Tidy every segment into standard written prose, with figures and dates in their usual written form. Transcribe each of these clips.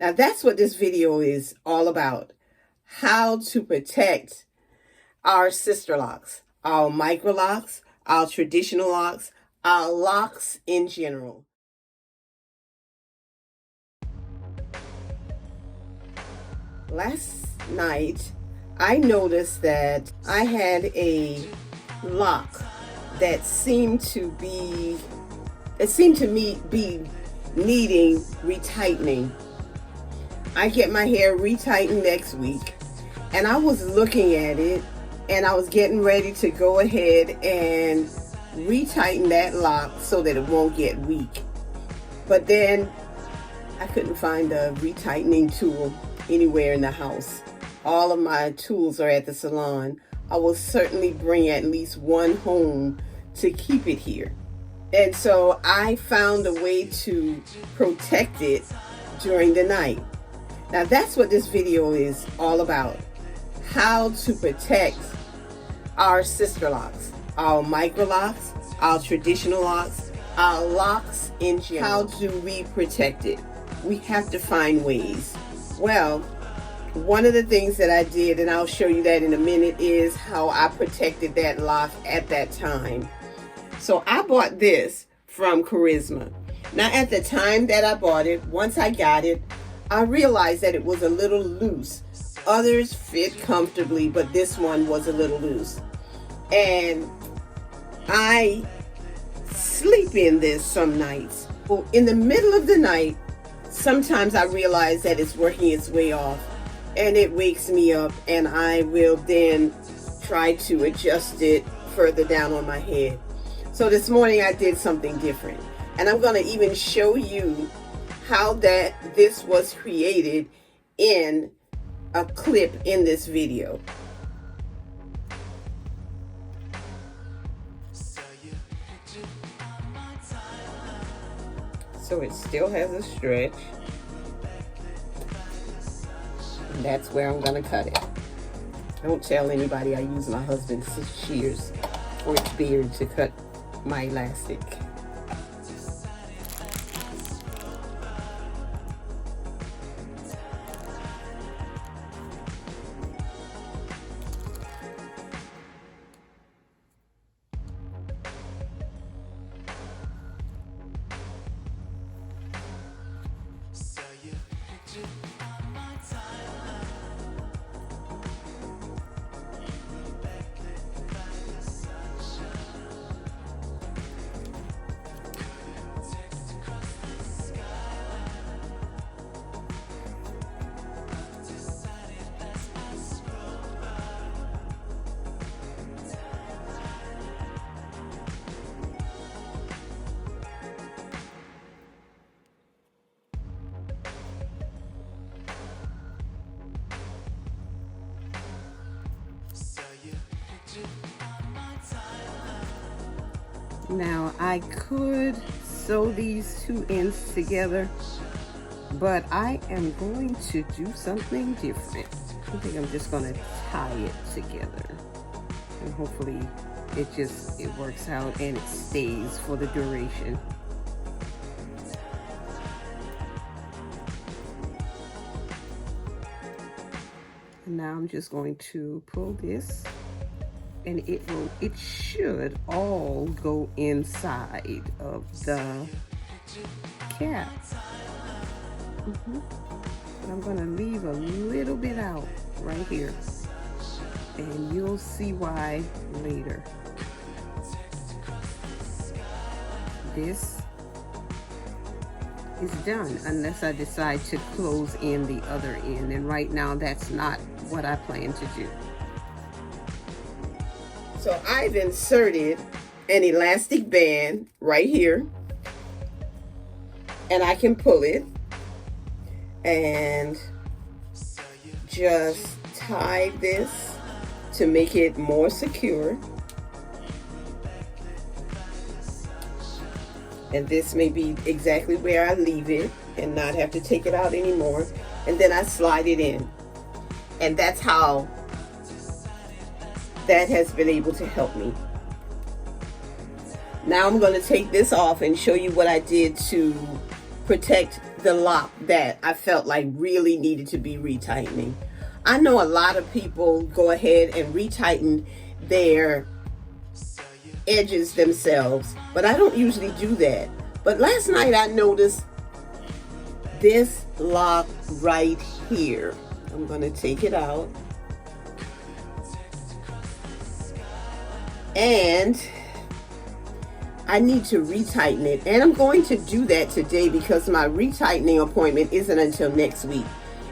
Now that's what this video is all about. How to protect our sister locks, our micro locks, our traditional locks, our locks in general. Last night, I noticed that I had a lock that seemed to me be needing retightening. I get my hair retightened next week, and I was looking at it and I was getting ready to go ahead and retighten that lock so that it won't get weak. But then I couldn't find a retightening tool anywhere in the house. All of my tools are at the salon. I will certainly bring at least one home to keep it here. And so I found a way to protect it during the night. Now that's what this video is all about. How to protect our sister locks, our micro locks, our traditional locks, our locks in general. How do we protect it? We have to find ways. Well, one of the things that I did, and I'll show you that in a minute, is how I protected that lock at that time. So I bought this from Charisma. Now at the time that I bought it, once I got it, I realized that it was a little loose. Others fit comfortably, but this one was a little loose. And I sleep in this some nights. Well, in the middle of the night, sometimes I realize that it's working its way off and it wakes me up, and I will then try to adjust it further down on my head. So this morning I did something different, and I'm going to even show you how this was created in a clip in this video. So it still has a stretch, and that's where I'm going to cut it. Don't tell anybody I use my husband's shears for its beard to cut my elastic. Now I could sew these two ends together, but I am going to do something different. I think I'm just going to tie it together, and hopefully it works out and it stays for the duration. And now I'm just going to pull this, and it should all go inside of the cap. But I'm gonna leave a little bit out right here, and you'll see why later. This is done unless I decide to close in the other end, and right now that's not what I plan to do. So I've inserted an elastic band right here, and I can pull it and just tie this to make it more secure. And this may be exactly where I leave it and not have to take it out anymore. And then I slide it in. And that's how that has been able to help me. Now I'm going to take this off and show you what I did to protect the lock that I felt like really needed to be retightening. I know a lot of people go ahead and retighten their edges themselves, but I don't usually do that. But last night I noticed this lock right here. I'm going to take it out. And I need to retighten it. And I'm going to do that today because my retightening appointment isn't until next week.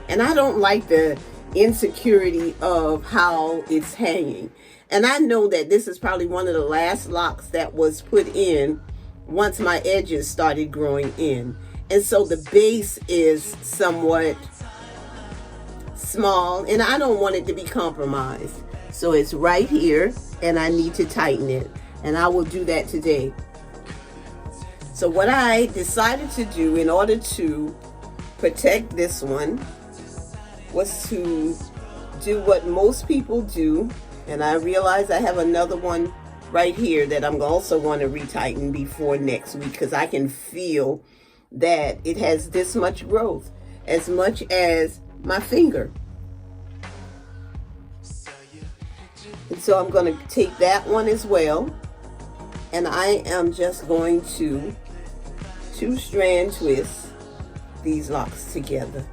And I don't like the insecurity of how it's hanging. And I know that this is probably one of the last locks that was put in once my edges started growing in. And so the base is somewhat small and I don't want it to be compromised. So it's right here and I need to tighten it. And I will do that today. So what I decided to do in order to protect this one was to do what most people do. And I realize I have another one right here that I'm also going to retighten before next week because I can feel that it has this much growth, as much as my finger. And so I'm going to take that one as well. And I am just going to 2-strand twist these locks together.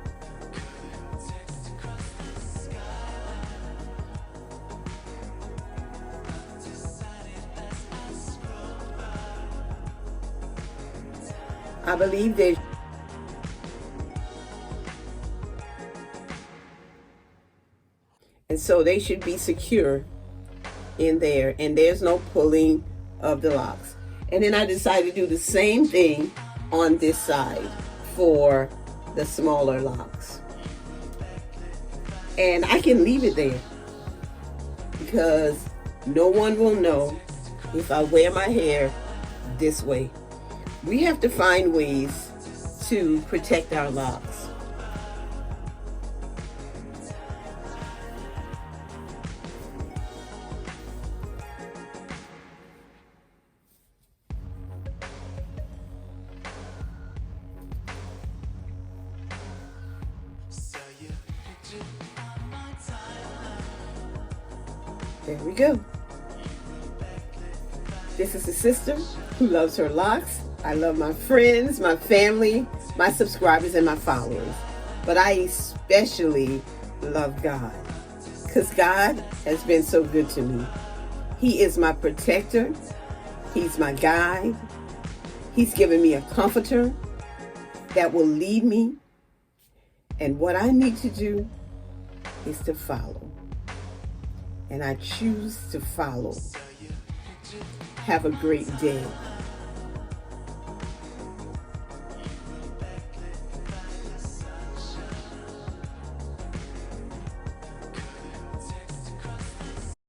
I believe they and so they should be secure in there and there's no pulling of the locks. And then I decided to do the same thing on this side for the smaller locks. And I can leave it there because no one will know if I wear my hair this way. We have to find ways to protect our locks. There we go. This is a sister who loves her locks. I love my friends, my family, my subscribers, and my followers. But I especially love God because God has been so good to me. He is my protector. He's my guide. He's given me a comforter that will lead me. And what I need to do is to follow. And I choose to follow. Have a great day.